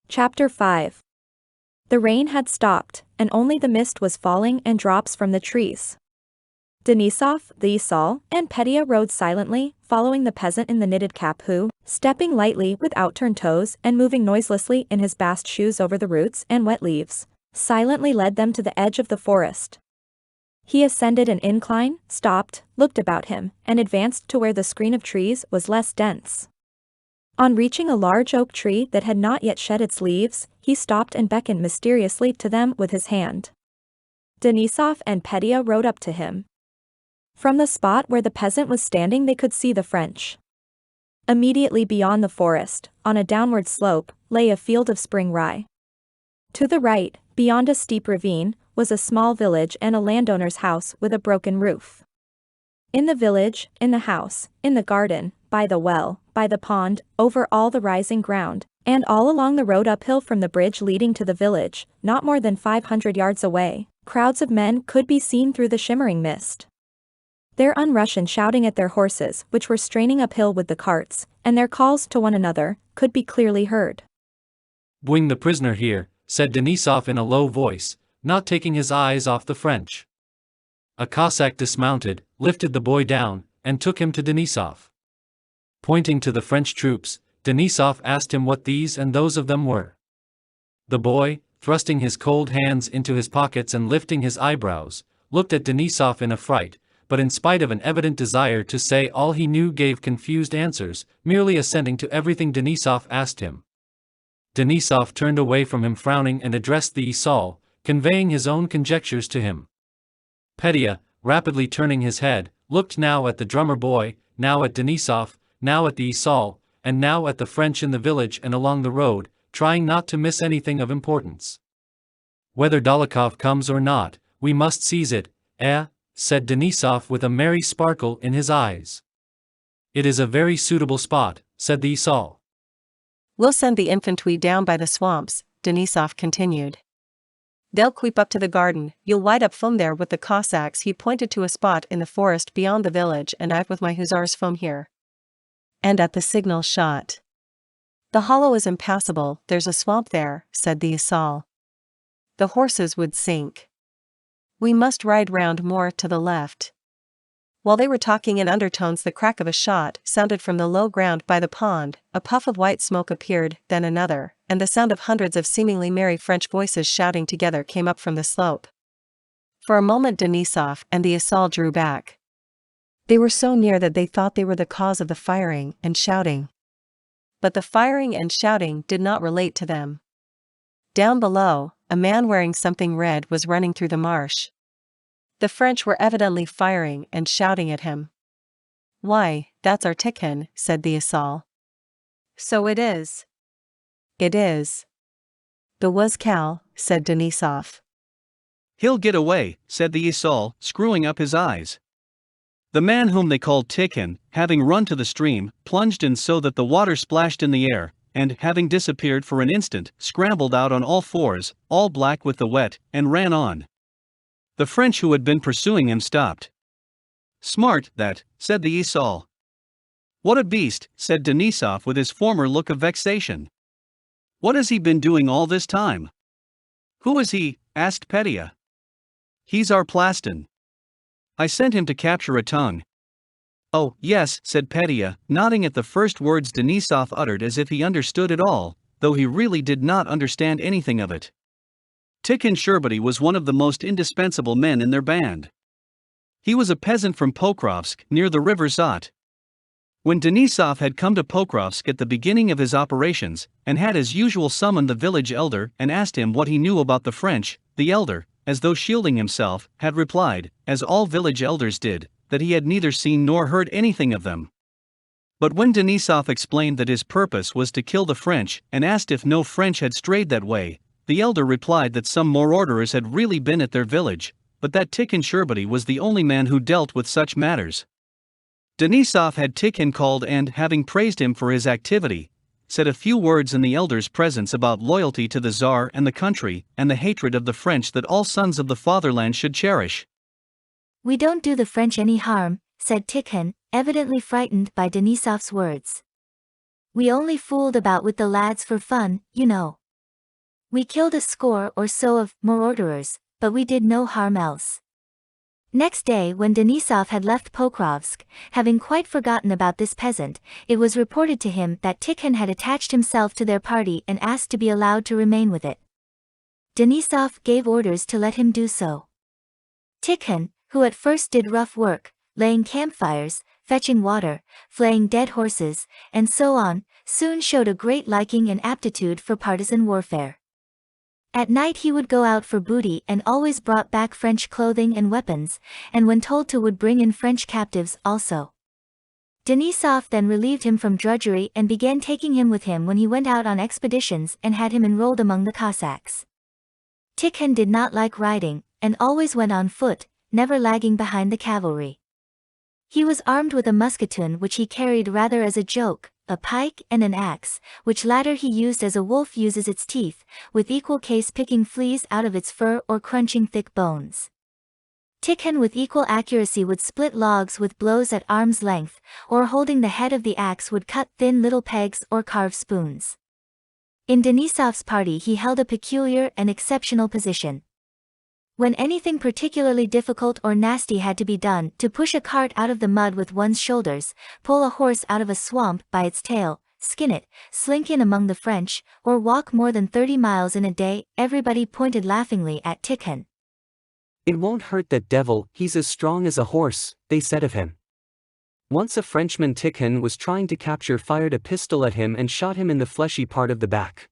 Chapter 5. The rain had stopped, and only the mist was falling and drops from the trees. Denisov, the esaul, and Petya rode silently, following the peasant in the knitted cap who, stepping lightly with outturned toes and moving noiselessly in his bast shoes over the roots and wet leaves, silently led them to the edge of the forest. He ascended an incline, stopped, looked about him, and advanced to where the screen of trees was less dense. On reaching a large oak tree that had not yet shed its leaves, he stopped and beckoned mysteriously to them with his hand. Denisov and Petya rode up to him. From the spot where the peasant was standing they could see the French. Immediately beyond the forest, on a downward slope, lay a field of spring rye. To the right, beyond a steep ravine, was a small village and a landowner's house with a broken roof. In the village, in the house, in the garden, by the well, by the pond, over all the rising ground, and all along the road uphill from the bridge leading to the village, not more than 500 yards away, crowds of men could be seen through the shimmering mist. Their unrush and shouting at their horses, which were straining uphill with the carts, and their calls to one another, could be clearly heard. "Bring the prisoner here," said Denisov in a low voice, not taking his eyes off the French. A Cossack dismounted, lifted the boy down, and took him to Denisov. Pointing to the French troops, Denisov asked him what these and those of them were. The boy, thrusting his cold hands into his pockets and lifting his eyebrows, looked at Denisov in affright, but in spite of an evident desire to say all he knew gave confused answers, merely assenting to everything Denisov asked him. Denisov turned away from him frowning and addressed the esaul, conveying his own conjectures to him. Petya, rapidly turning his head, looked now at the drummer boy, now at Denisov, now at the esaul, and now at the French in the village and along the road, trying not to miss anything of importance. "Whether Dolokhov comes or not, we must seize it, said Denisov with a merry sparkle in his eyes. "It is a very suitable spot," said the esaul. "We'll send the infantry down by the swamps," Denisov continued. "They'll creep up to the garden, you'll light up from there with the Cossacks." He pointed to a spot in the forest beyond the village, "and I've with my hussars from here." And at the signal shot. "The hollow is impassable, there's a swamp there," said the esaul. "The horses would sink. We must ride round more to the left." While they were talking in undertones the crack of a shot sounded from the low ground by the pond, a puff of white smoke appeared, then another, and the sound of hundreds of seemingly merry French voices shouting together came up from the slope. For a moment Denisov and the esaul drew back. They were so near that they thought they were the cause of the firing and shouting. But the firing and shouting did not relate to them. Down below, a man wearing something red was running through the marsh. The French were evidently firing and shouting at him. "Why, that's our Tikhon," said the esaul. "So it is." "It is." "The Waskal," said Denisov. "He'll get away," said the esaul, screwing up his eyes. The man whom they called Tikhon, having run to the stream, plunged in so that the water splashed in the air, and, having disappeared for an instant, scrambled out on all fours, all black with the wet, and ran on. The French who had been pursuing him stopped. "Smart, that," said the esaul. "What a beast," said Denisov with his former look of vexation. "What has he been doing all this time?" "Who is he?" asked Petya. "He's our plastin. I sent him to capture a tongue." "Oh, yes," said Petya, nodding at the first words Denisov uttered as if he understood it all, though he really did not understand anything of it. Tikhon Sherbety was one of the most indispensable men in their band. He was a peasant from Pokrovsk, near the river Zot. When Denisov had come to Pokrovsk at the beginning of his operations, and had as usual summoned the village elder and asked him what he knew about the French, the elder, as though shielding himself, had replied, as all village elders did, that he had neither seen nor heard anything of them. But when Denisov explained that his purpose was to kill the French and asked if no French had strayed that way, the elder replied that some marauders had really been at their village, but that Tikhon Sherbety was the only man who dealt with such matters. Denisov had Tikhon called and, having praised him for his activity, said a few words in the elder's presence about loyalty to the Tsar and the country, and the hatred of the French that all sons of the fatherland should cherish. "We don't do the French any harm," said Tikhon, evidently frightened by Denisov's words. "We only fooled about with the lads for fun, you know." We killed a score or so of marauders, but we did no harm else. Next day when Denisov had left Pokrovsk, having quite forgotten about this peasant, it was reported to him that Tikhon had attached himself to their party and asked to be allowed to remain with it. Denisov gave orders to let him do so. Tikhon, who at first did rough work, laying campfires, fetching water, flaying dead horses, and so on, soon showed a great liking and aptitude for partisan warfare. At night he would go out for booty and always brought back French clothing and weapons, and when told to would bring in French captives also. Denisov then relieved him from drudgery and began taking him with him when he went out on expeditions and had him enrolled among the Cossacks. Tikhon did not like riding, and always went on foot, never lagging behind the cavalry. He was armed with a musketoon which he carried rather as a joke, a pike and an axe, which latter he used as a wolf uses its teeth, with equal case picking fleas out of its fur or crunching thick bones. Tikhon with equal accuracy would split logs with blows at arm's length, or holding the head of the axe would cut thin little pegs or carve spoons. In Denisov's party he held a peculiar and exceptional position. When anything particularly difficult or nasty had to be done, to push a cart out of the mud with one's shoulders, pull a horse out of a swamp by its tail, skin it, slink in among the French, or walk more than 30 miles in a day, everybody pointed laughingly at Tikhon. "It won't hurt that devil, he's as strong as a horse," they said of him. Once a Frenchman Tikhon was trying to capture fired a pistol at him and shot him in the fleshy part of the back.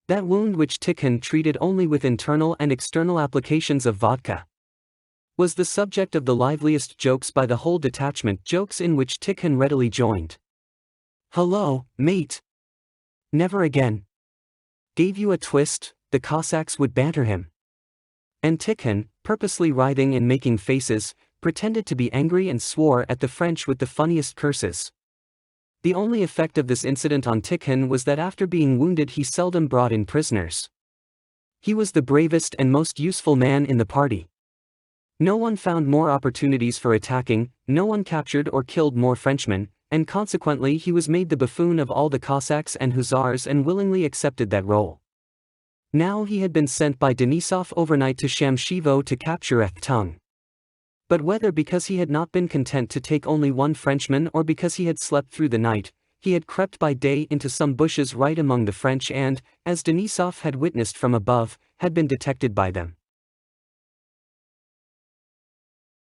That wound, which Tikhon treated only with internal and external applications of vodka, was the subject of the liveliest jokes by the whole detachment, jokes in which Tikhon readily joined. "Hullo, mate! Never again! Gave you a twist," the Cossacks would banter him. And Tikhon, purposely writhing and making faces, pretended to be angry and swore at the French with the funniest curses. The only effect of this incident on Tikhon was that after being wounded he seldom brought in prisoners. He was the bravest and most useful man in the party. No one found more opportunities for attacking, no one captured or killed more Frenchmen, and consequently he was made the buffoon of all the Cossacks and Hussars and willingly accepted that role. Now he had been sent by Denisov overnight to Shamshevo to capture Ethtung. But whether because he had not been content to take only one Frenchman or because he had slept through the night, he had crept by day into some bushes right among the French and, as Denisov had witnessed from above, had been detected by them.